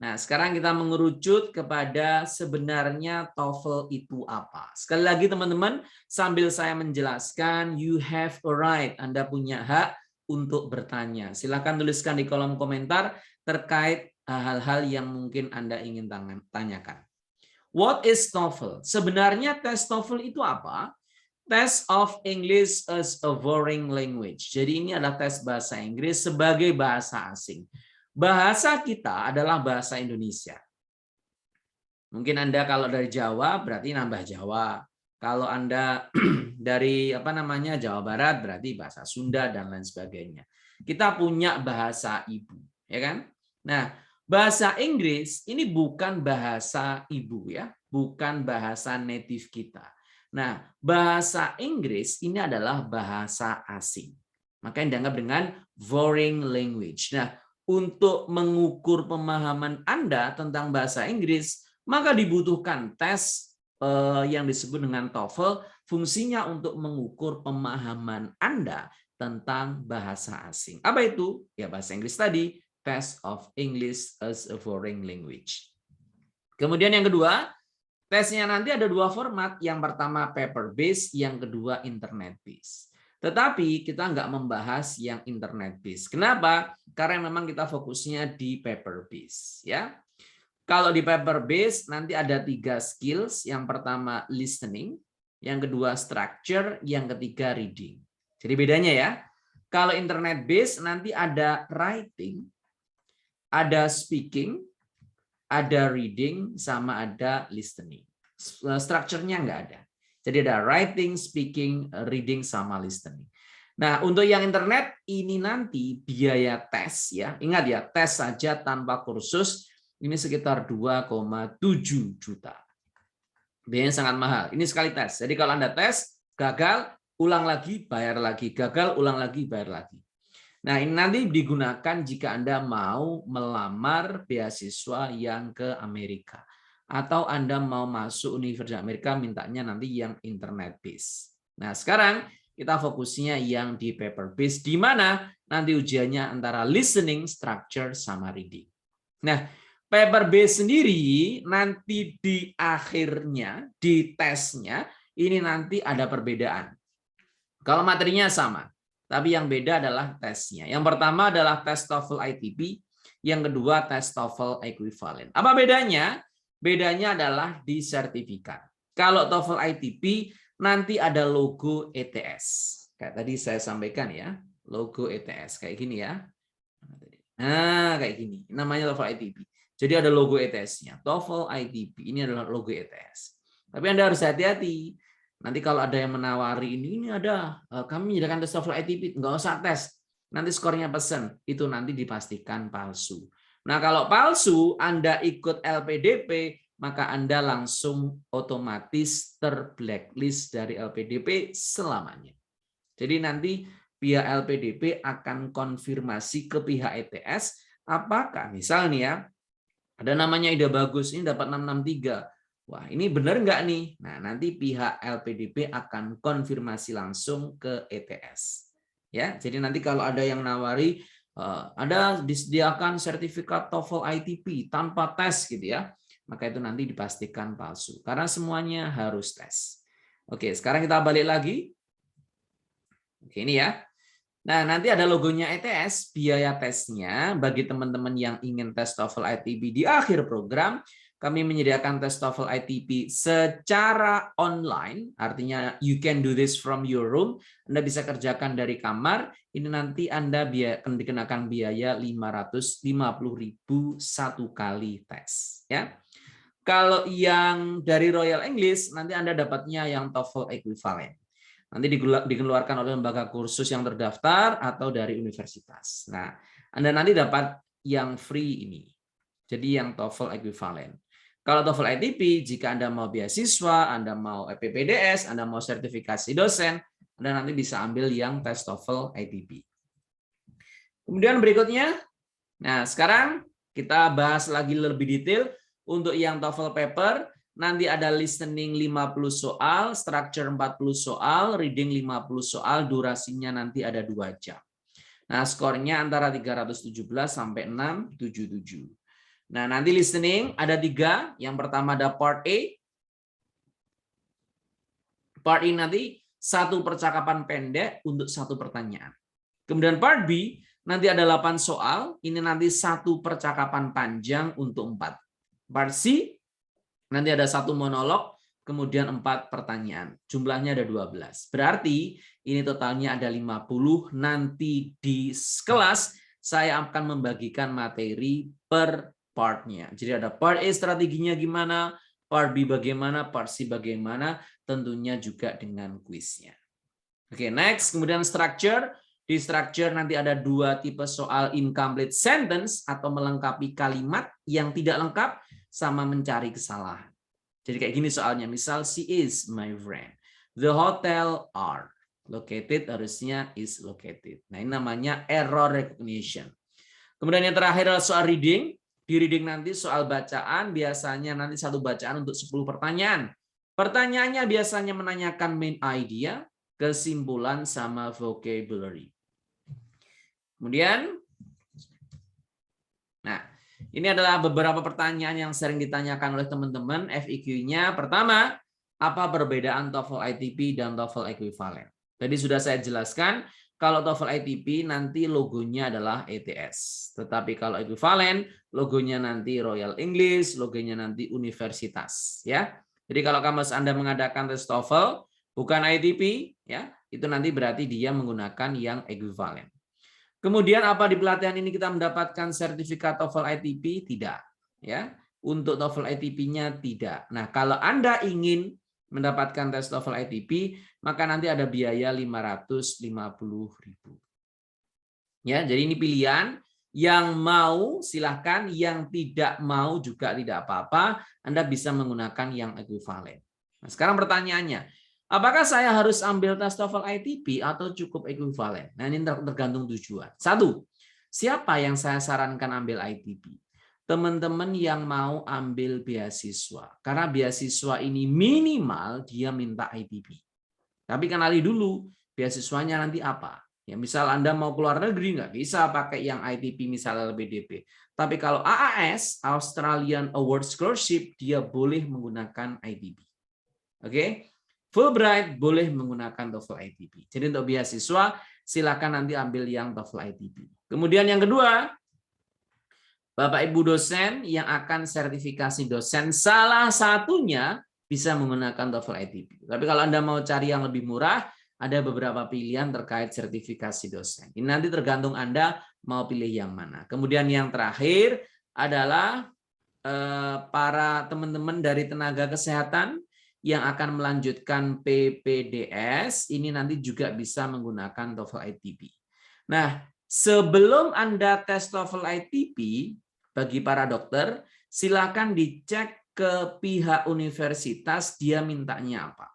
Nah, sekarang kita mengerucut kepada sebenarnya TOEFL itu apa. Sekali lagi teman-teman, sambil saya menjelaskan, you have a right, Anda punya hak untuk bertanya. Silakan tuliskan di kolom komentar terkait hal-hal yang mungkin Anda ingin tanyakan. What is TOEFL? Sebenarnya tes TOEFL itu apa? Test of English as a Foreign Language. Jadi ini adalah tes bahasa Inggris sebagai bahasa asing. Bahasa kita adalah bahasa Indonesia. Mungkin Anda kalau dari Jawa berarti nambah Jawa. Kalau Anda dari Jawa Barat berarti bahasa Sunda dan lain sebagainya. Kita punya bahasa ibu, ya kan? Nah, bahasa Inggris ini bukan bahasa ibu ya, bukan bahasa native kita. Nah, bahasa Inggris ini adalah bahasa asing. Makanya dianggap dengan foreign language. Nah, untuk mengukur pemahaman Anda tentang bahasa Inggris, maka dibutuhkan tes yang disebut dengan TOEFL, fungsinya untuk mengukur pemahaman Anda tentang bahasa asing. Apa itu? Ya bahasa Inggris tadi, Test of English as a Foreign Language. Kemudian yang kedua, tesnya nanti ada dua format. Yang pertama paper based, yang kedua internet based. Tetapi kita nggak membahas yang internet based. Kenapa? Karena memang kita fokusnya di paper based. Ya, kalau di paper based nanti ada 3 skills. Yang pertama listening, yang kedua structure, yang ketiga reading. Jadi bedanya ya. Kalau internet based nanti ada writing, ada speaking, ada reading, sama ada listening. Strukturnya nggak ada. Jadi ada writing, speaking, reading, sama listening. Nah, untuk yang internet ini nanti biaya tes ya. Ingat ya, tes saja tanpa kursus ini sekitar 2,7 juta. Biayanya sangat mahal. Ini sekali tes. Jadi kalau Anda tes, gagal, ulang lagi, bayar lagi. Gagal, ulang lagi, bayar lagi. Nah, ini nanti digunakan jika Anda mau melamar beasiswa yang ke Amerika. Atau Anda mau masuk Universitas Amerika, mintanya nanti yang internet based. Nah, sekarang kita fokusnya yang di paper based, di mana nanti ujiannya antara listening, structure, sama reading. Nah, paper based sendiri nanti di akhirnya, di tesnya, ini nanti ada perbedaan. Kalau materinya sama, tapi yang beda adalah tesnya. Yang pertama adalah tes TOEFL ITP, yang kedua tes TOEFL equivalent. Apa bedanya? Bedanya adalah di sertifikat. Kalau TOEFL ITP nanti ada logo ETS. Kayak tadi saya sampaikan ya, logo ETS kayak gini ya. Nah, kayak gini. Namanya TOEFL ITP. Jadi ada logo ETS-nya. TOEFL ITP ini adalah logo ETS. Tapi Anda harus hati-hati. Nanti kalau ada yang menawari ini ada kami menyediakan tes TOEFL ITP, nggak usah tes. Nanti skornya pesen, itu nanti dipastikan palsu. Nah, kalau palsu Anda ikut LPDP, maka Anda langsung otomatis terblacklist dari LPDP selamanya. Jadi nanti pihak LPDP akan konfirmasi ke pihak ETS apakah misalnya ya ada namanya Ida Bagus ini dapat 663. Wah, ini benar nggak nih? Nah, nanti pihak LPDP akan konfirmasi langsung ke ETS. Ya, jadi nanti kalau ada yang nawari ada disediakan sertifikat TOEFL ITP tanpa tes gitu ya, maka itu nanti dipastikan palsu karena semuanya harus tes. Oke, sekarang kita balik lagi. Oke, ini ya. Nah, nanti ada logonya ETS, biaya tesnya bagi teman-teman yang ingin tes TOEFL ITP di akhir program. Kami menyediakan tes TOEFL ITP secara online, artinya you can do this from your room. Anda bisa kerjakan dari kamar. Ini nanti Anda akan dikenakan biaya 550.000 satu kali tes. Ya. Kalau yang dari Royal English, nanti Anda dapatnya yang TOEFL equivalent. Nanti dikeluarkan oleh lembaga kursus yang terdaftar atau dari universitas. Nah, Anda nanti dapat yang free ini. Jadi yang TOEFL equivalent. Kalau TOEFL ITP, jika Anda mau beasiswa, Anda mau PPDS, Anda mau sertifikasi dosen, Anda nanti bisa ambil yang tes TOEFL ITP. Kemudian berikutnya, nah sekarang kita bahas lagi lebih detail untuk yang TOEFL paper. Nanti ada listening 50 soal, structure 40 soal, reading 50 soal, durasinya nanti ada 2 jam. Nah, skornya antara 317 sampai 677. Nah, nanti listening ada 3. Yang pertama ada part A. Part A nanti 1 percakapan pendek untuk 1 pertanyaan. Kemudian part B nanti ada 8 soal. Ini nanti 1 percakapan panjang untuk 4. Part C nanti ada 1 monolog, kemudian 4 pertanyaan. Jumlahnya ada 12. Berarti ini totalnya ada 50. Nanti di kelas saya akan membagikan materi per partnya. Jadi ada part A strateginya gimana, part B bagaimana, part C bagaimana, tentunya juga dengan kuisnya. Oke, next. Kemudian structure. Di structure nanti ada 2 tipe soal incomplete sentence atau melengkapi kalimat yang tidak lengkap sama mencari kesalahan. Jadi kayak gini soalnya, misal she is my friend. The hotel are located harusnya is located. Nah, ini namanya error recognition. Kemudian yang terakhir adalah soal reading. Di reading nanti soal bacaan, biasanya nanti satu bacaan untuk 10 pertanyaan. Pertanyaannya biasanya menanyakan main idea, kesimpulan, sama vocabulary. Kemudian, nah, ini adalah beberapa pertanyaan yang sering ditanyakan oleh teman-teman. FAQ-nya pertama, apa perbedaan TOEFL ITP dan TOEFL equivalent? Tadi sudah saya jelaskan, kalau TOEFL ITP nanti logonya adalah ETS. Tetapi kalau equivalent, logonya nanti Royal English, logonya nanti universitas. Ya. Jadi kalau kampus Anda mengadakan tes TOEFL, bukan ITP, ya, itu nanti berarti dia menggunakan yang equivalent. Kemudian apa di pelatihan ini kita mendapatkan sertifikat TOEFL ITP? Tidak. Ya. Untuk TOEFL ITP-nya tidak. Nah, kalau Anda ingin mendapatkan tes TOEFL ITP, maka nanti ada biaya 550.000. Ya, jadi ini pilihan. Yang mau silahkan, yang tidak mau juga tidak apa-apa. Anda bisa menggunakan yang equivalent. Nah, sekarang pertanyaannya, apakah saya harus ambil tes TOEFL ITP atau cukup equivalent? Nah, ini tergantung tujuan. Satu, siapa yang saya sarankan ambil ITP? Teman-teman yang mau ambil beasiswa. Karena beasiswa ini minimal dia minta ITP. Tapi kenali dulu beasiswanya nanti apa. Ya, misal Anda mau keluar negeri, nggak bisa pakai yang ITP misalnya LPDP. Tapi kalau AAS, Australian Award Scholarship, dia boleh menggunakan ITP. Oke? Fulbright boleh menggunakan TOEFL ITP. Jadi untuk beasiswa, silakan nanti ambil yang TOEFL ITP. Kemudian yang kedua, Bapak Ibu dosen yang akan sertifikasi dosen, salah satunya bisa menggunakan TOEFL ITP. Tapi kalau Anda mau cari yang lebih murah, ada beberapa pilihan terkait sertifikasi dosen. Ini nanti tergantung Anda mau pilih yang mana. Kemudian yang terakhir adalah para teman-teman dari tenaga kesehatan yang akan melanjutkan PPDS, ini nanti juga bisa menggunakan TOEFL ITP. Nah, sebelum Anda tes TOEFL ITP, bagi para dokter, silakan dicek ke pihak universitas dia mintanya apa.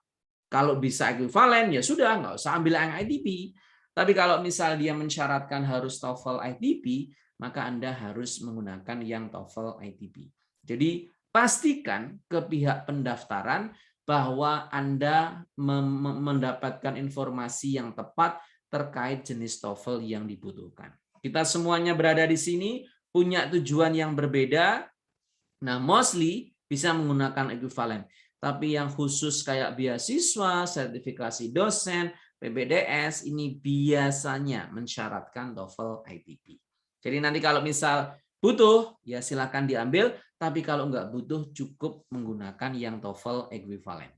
Kalau bisa equivalent, ya sudah, nggak usah ambil yang ITP. Tapi kalau misal dia mensyaratkan harus TOEFL ITP, maka Anda harus menggunakan yang TOEFL ITP. Jadi pastikan ke pihak pendaftaran bahwa Anda mendapatkan informasi yang tepat terkait jenis TOEFL yang dibutuhkan. Kita semuanya berada di sini, punya tujuan yang berbeda. Nah, mostly bisa menggunakan equivalent. Tapi yang khusus kayak beasiswa, sertifikasi dosen, PPDS, ini biasanya mensyaratkan TOEFL ITP. Jadi nanti kalau misal butuh, ya silakan diambil. Tapi kalau nggak butuh, cukup menggunakan yang TOEFL equivalent.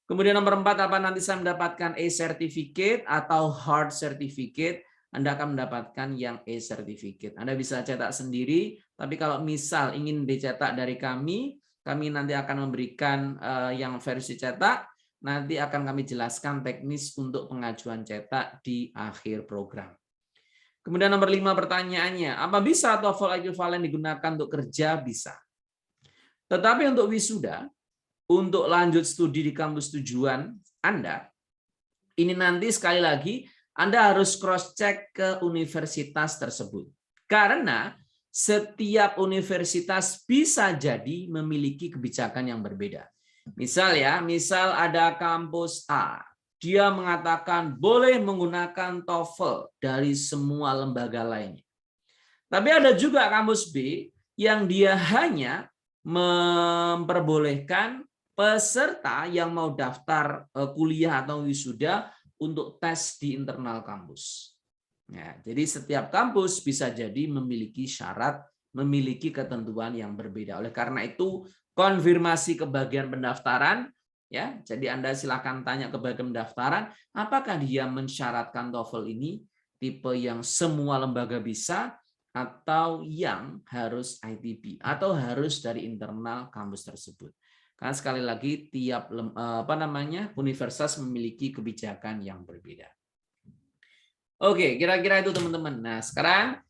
Kemudian nomor 4, apa nanti saya mendapatkan A-Certificate atau Hard Certificate? Anda akan mendapatkan yang A-Certificate. Anda bisa cetak sendiri, tapi kalau misal ingin dicetak dari kami nanti akan memberikan yang versi cetak, nanti akan kami jelaskan teknis untuk pengajuan cetak di akhir program. Kemudian nomor 5 pertanyaannya, apa bisa TOEFL equivalent digunakan untuk kerja? Bisa. Tetapi untuk wisuda, untuk lanjut studi di kampus tujuan Anda, ini nanti sekali lagi Anda harus cross-check ke universitas tersebut. Karena setiap universitas bisa jadi memiliki kebijakan yang berbeda. Misal ada kampus A, dia mengatakan boleh menggunakan TOEFL dari semua lembaga lainnya. Tapi ada juga kampus B yang dia hanya memperbolehkan peserta yang mau daftar kuliah atau wisuda untuk tes di internal kampus. Ya, jadi setiap kampus bisa jadi memiliki syarat, memiliki ketentuan yang berbeda. Oleh karena itu, konfirmasi ke bagian pendaftaran, ya. Jadi Anda silakan tanya ke bagian pendaftaran, apakah dia mensyaratkan TOEFL ini tipe yang semua lembaga bisa atau yang harus ITP atau harus dari internal kampus tersebut. Karena sekali lagi tiap universitas memiliki kebijakan yang berbeda. Oke, kira-kira itu teman-teman. Nah, sekarang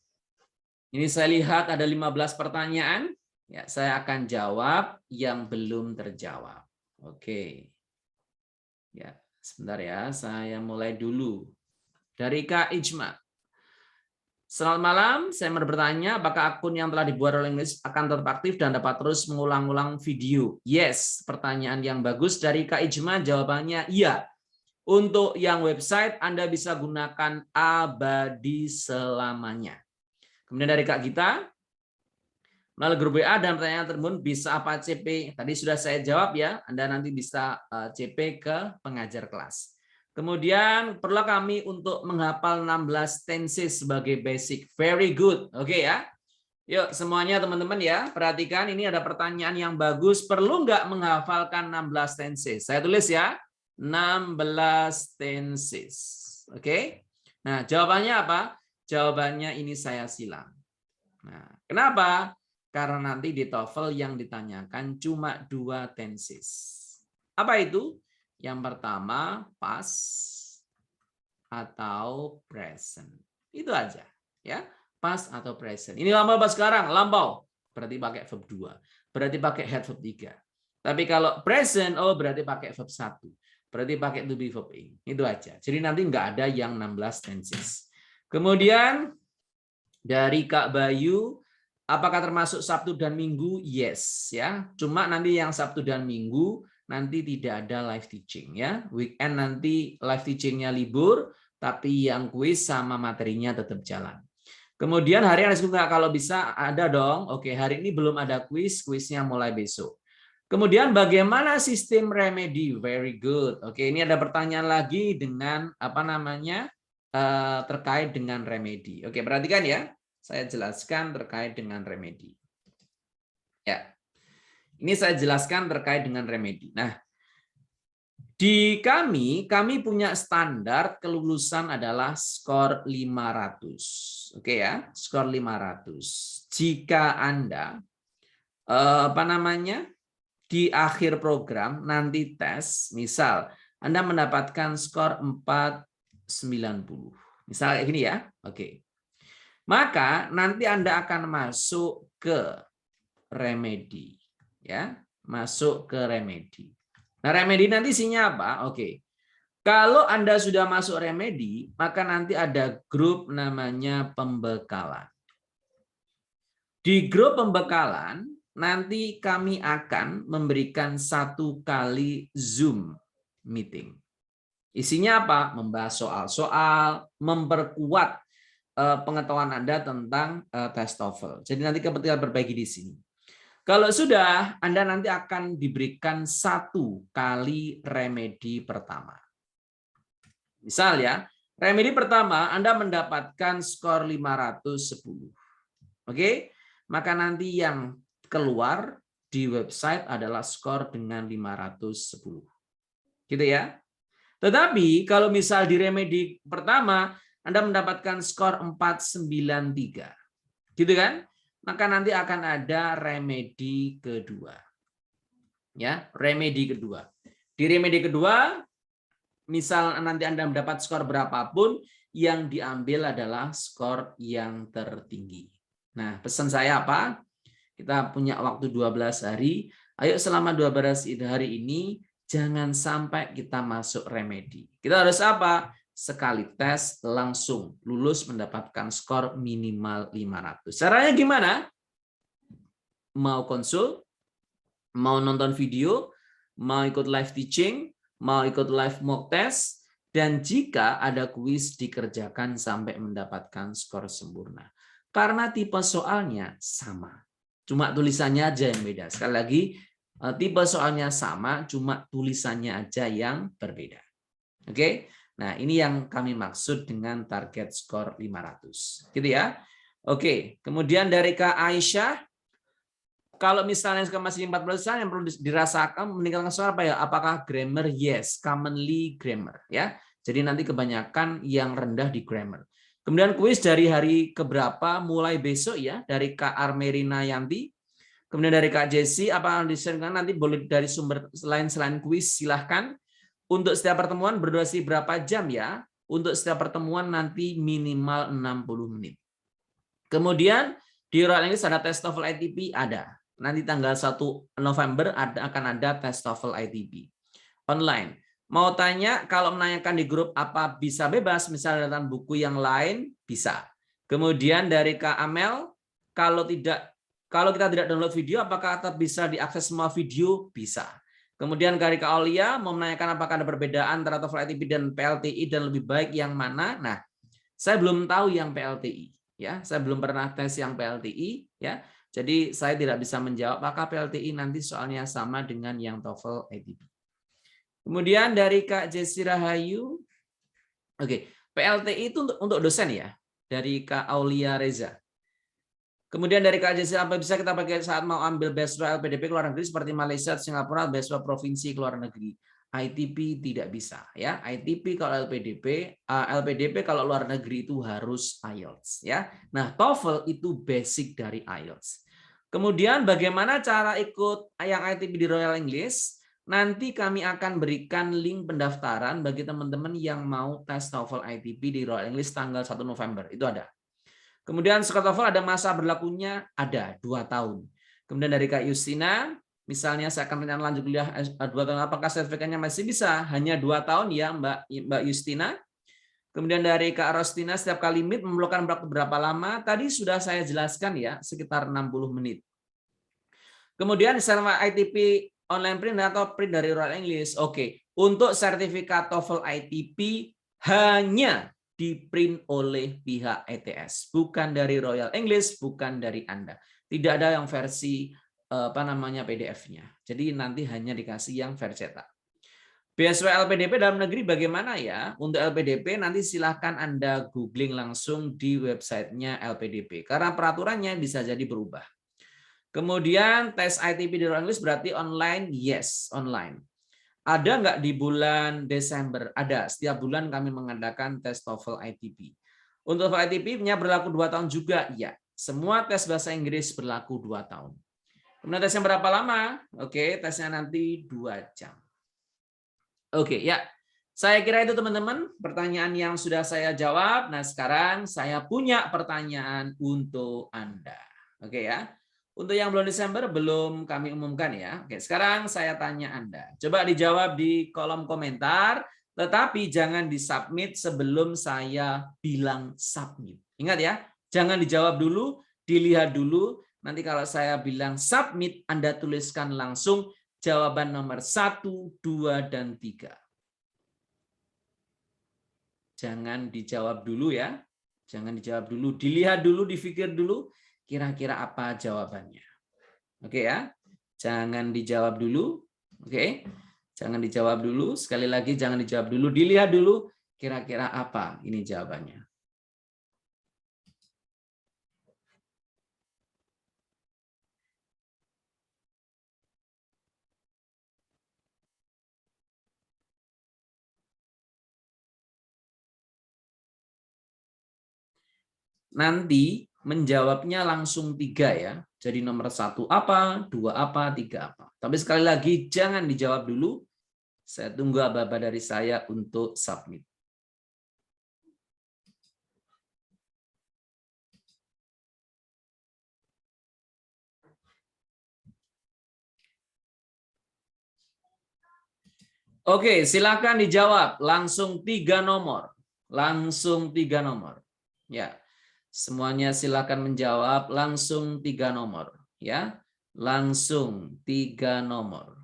ini saya lihat ada 15 pertanyaan. Ya, saya akan jawab yang belum terjawab. Oke. Ya, sebentar ya, saya mulai dulu. Dari Kak Ijma. Selamat malam, saya mau bertanya, apakah akun yang telah dibuat oleh English akan tetap aktif dan dapat terus mengulang-ulang video? Yes, pertanyaan yang bagus dari Kak Ijma, jawabannya iya. Untuk yang website, Anda bisa gunakan abadi selamanya. Kemudian dari Kak Gita, melalui grup WA dan pertanyaan tersebut bisa apa CP? Tadi sudah saya jawab ya, Anda nanti bisa CP ke pengajar kelas. Kemudian perlu kami untuk menghafal 16 tenses sebagai basic. Very good. Oke ya. Yuk semuanya teman-teman ya, perhatikan ini ada pertanyaan yang bagus. Perlu nggak menghafalkan 16 tenses? Saya tulis ya, 16 tenses. Oke. Nah jawabannya apa? Jawabannya ini saya silang. Nah, kenapa? Karena nanti di TOEFL yang ditanyakan cuma 2 tenses. Apa itu? Yang pertama past atau present. Itu aja, ya. Past atau present. Ini lampau apa sekarang? Lampau. Berarti pakai verb 2. Berarti pakai had verb 3. Tapi kalau present, oh berarti pakai verb 1. Berarti pakai to be verb ing. Itu aja. Jadi nanti nggak ada yang 16 tenses. Kemudian dari Kak Bayu, apakah termasuk Sabtu dan Minggu? Yes, ya. Cuma nanti yang Sabtu dan Minggu nanti tidak ada live teaching ya. Weekend nanti live teachingnya libur, tapi yang kuis sama materinya tetap jalan. Kemudian hari yang nggak, kalau bisa ada dong. Oke, hari ini belum ada kuis, kuisnya mulai besok. Kemudian bagaimana sistem remedi? Very good. Oke, ini ada pertanyaan lagi dengan apa namanya terkait dengan remedi. Oke, perhatikan ya. Saya jelaskan terkait dengan remedi. Ya. Ini saya jelaskan terkait dengan remedi. Nah, di kami punya standar kelulusan adalah skor 500. Oke ya, skor 500. Jika Anda di akhir program nanti tes, misal Anda mendapatkan skor 490. Misal kayak gini ya. Oke. Maka nanti Anda akan masuk ke remedi. Ya, masuk ke remedi. Nah, remedi nanti isinya apa? Oke. Kalau Anda sudah masuk remedi, maka nanti ada grup namanya pembekalan. Di grup pembekalan, nanti kami akan memberikan 1 kali Zoom meeting. Isinya apa? Membahas soal-soal, memperkuat pengetahuan Anda tentang tes TOEFL. Jadi nanti ketika berbagi di sini. Kalau sudah, Anda nanti akan diberikan 1 kali remedi pertama. Misal ya, remedi pertama Anda mendapatkan skor 510. Oke? Maka nanti yang keluar di website adalah skor dengan 510. Gitu ya. Tetapi kalau misal di remedi pertama Anda mendapatkan skor 493. Gitu kan? Maka nanti akan ada remedi kedua. Ya, remedi kedua. Di remedi kedua, misal nanti Anda mendapat skor berapapun, yang diambil adalah skor yang tertinggi. Nah, pesan saya apa? Kita punya waktu 12 hari. Ayo selama 12 hari ini, jangan sampai kita masuk remedi. Kita harus apa? Sekali tes langsung lulus mendapatkan skor minimal 500. Caranya gimana? Mau konsul, mau nonton video, mau ikut live teaching, mau ikut live mock test, dan jika ada kuis dikerjakan sampai mendapatkan skor sempurna. Karena tipe soalnya sama. Cuma tulisannya aja yang beda. Sekali lagi, tipe soalnya sama, cuma tulisannya aja yang berbeda. Oke? Nah, ini yang kami maksud dengan target skor 500. Gitu ya. Oke, kemudian dari Kak Aisyah, kalau misalnya masih 14 yang perlu dirasakan meningkatkan skor apa ya? Apakah grammar? Yes, commonly grammar ya. Jadi nanti kebanyakan yang rendah di grammar. Kemudian kuis dari hari keberapa? Mulai besok ya, dari Kak Armerina Yanti. Kemudian dari Kak Jessi, apa nanti boleh dari sumber lain selain kuis, silahkan. Untuk setiap pertemuan berdurasi berapa jam ya? Untuk setiap pertemuan nanti minimal 60 menit. Kemudian di Royal English ada tes TOEFL ITP, ada. Nanti tanggal 1 November akan ada tes TOEFL ITP online. Mau tanya, kalau menanyakan di grup apa bisa bebas, misalnya dengan buku yang lain, bisa. Kemudian dari Kak Amel, kalau kita tidak download video, apakah tetap bisa diakses semua video? Bisa. Kemudian dari Kak Aulia mau menanyakan apakah ada perbedaan antara TOEFL ITP dan PLTI dan lebih baik yang mana? Nah, saya belum tahu yang PLTI, ya. Saya belum pernah tes yang PLTI, ya. Jadi saya tidak bisa menjawab apakah PLTI nanti soalnya sama dengan yang TOEFL ITP. Kemudian dari Kak Jessy Rahayu, oke, PLTI itu untuk dosen ya, dari Kak Aulia Reza. Kemudian dari Kak Jessy, apa bisa kita pakai saat mau ambil beasiswa LPDP ke luar negeri seperti Malaysia, Singapura, beasiswa provinsi ke luar negeri? ITP tidak bisa, ya. ITP kalau LPDP, LPDP kalau luar negeri itu harus IELTS, ya. Nah, TOEFL itu basic dari IELTS. Kemudian bagaimana cara ikut yang ITP di Royal English? Nanti kami akan berikan link pendaftaran bagi teman-teman yang mau tes TOEFL ITP di Royal English tanggal 1 November. Itu ada. Kemudian skor TOEFL ada masa berlakunya, ada 2 tahun. Kemudian dari Kak Yustina, misalnya saya akan rencana lanjut kuliah 2 tahun, apakah sertifikatnya masih bisa? Hanya 2 tahun ya Mbak Yustina. Kemudian dari Kak Rostina, setiap kali meet memerlukan waktu berapa lama? Tadi sudah saya jelaskan ya, sekitar 60 menit. Kemudian selama ITP online print atau print dari Royal English. Oke, untuk sertifikat TOEFL ITP hanya di-print oleh pihak ETS, bukan dari Royal English, bukan dari Anda. Tidak ada yang versi PDF-nya. Jadi nanti hanya dikasih yang versi cetak. Beasiswa LPDP dalam negeri bagaimana ya? Untuk LPDP nanti silahkan Anda googling langsung di websitenya LPDP. Karena peraturannya bisa jadi berubah. Kemudian tes ITP di Royal English berarti online? Yes, online. Ada nggak di bulan Desember? Ada. Setiap bulan kami mengadakan tes TOEFL ITP. Untuk TOEFL ITP-nya berlaku 2 tahun juga? Ya. Semua tes bahasa Inggris berlaku 2 tahun. Kemudian tesnya berapa lama? Oke, tesnya nanti 2 jam. Oke, ya. Saya kira itu teman-teman pertanyaan yang sudah saya jawab. Nah, sekarang saya punya pertanyaan untuk Anda. Oke ya. Untuk yang belum Desember belum kami umumkan ya. Oke, sekarang saya tanya Anda. Coba dijawab di kolom komentar, tetapi jangan disubmit sebelum saya bilang submit. Ingat ya, jangan dijawab dulu, dilihat dulu. Nanti kalau saya bilang submit, Anda tuliskan langsung jawaban nomor 1, 2, dan 3. Jangan dijawab dulu ya. Jangan dijawab dulu, dilihat dulu, dipikir dulu. Kira-kira apa jawabannya? Oke ya, jangan dijawab dulu. Oke, jangan dijawab dulu. Sekali lagi jangan dijawab dulu, dilihat dulu. Kira-kira apa ini jawabannya? Nanti menjawabnya langsung 3 ya. Jadi nomor 1 apa, 2 apa, 3 apa. Tapi sekali lagi jangan dijawab dulu. Saya tunggu aba-aba dari saya untuk submit. Oke, silakan dijawab. Langsung 3 nomor. Langsung 3 nomor. Ya. Semuanya silakan menjawab langsung 3 nomor. Ya. Langsung 3 nomor.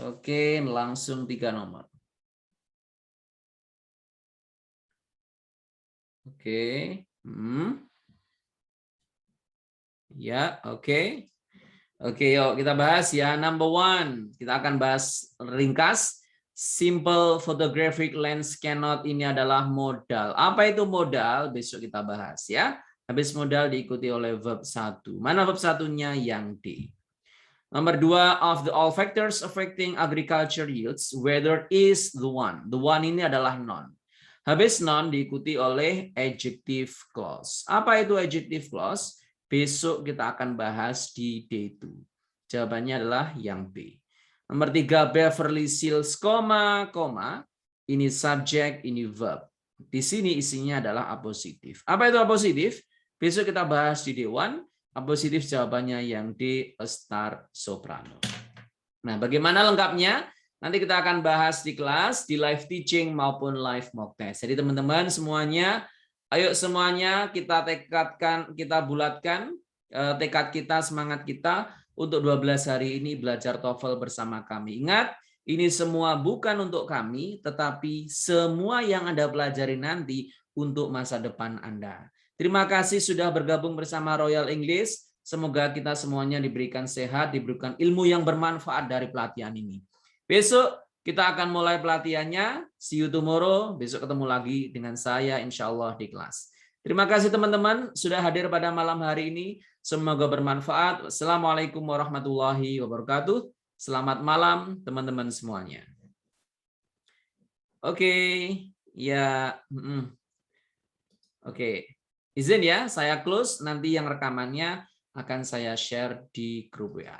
Oke, langsung 3 nomor. Oke. Ya, oke. Oke, yuk kita bahas ya. Number 1, kita akan bahas ringkas. Simple photographic lens cannot ini adalah modal. Apa itu modal? Besok kita bahas ya. Habis modal diikuti oleh verb 1. Mana verb 1-nya? Yang D. Nomor 2, of the all factors affecting agriculture yields, weather is the one. The one ini adalah non. Habis non diikuti oleh adjective clause. Apa itu adjective clause? Besok kita akan bahas di D2. Jawabannya adalah yang B. Nomor 3, Beverly Hills, koma. Ini subject, ini verb. Di sini isinya adalah apositif. Apa itu apositif? Besok kita bahas di D1. Apositif jawabannya yang D, a star soprano. Nah, bagaimana lengkapnya? Nanti kita akan bahas di kelas, di live teaching maupun live mock test. Jadi teman-teman semuanya Ayo semuanya kita tekadkan, kita bulatkan tekad kita, semangat kita untuk 12 hari ini belajar TOEFL bersama kami. Ingat, ini semua bukan untuk kami, tetapi semua yang Anda pelajari nanti untuk masa depan Anda. Terima kasih sudah bergabung bersama Royal English. Semoga kita semuanya diberikan sehat, diberikan ilmu yang bermanfaat dari pelatihan ini. Besok kita akan mulai pelatihannya. See you tomorrow. Besok ketemu lagi dengan saya insya Allah di kelas. Terima kasih teman-teman sudah hadir pada malam hari ini. Semoga bermanfaat. Wassalamualaikum warahmatullahi wabarakatuh. Selamat malam teman-teman semuanya. Oke, ya. Oke, izin ya saya close. Nanti yang rekamannya akan saya share di grup WA.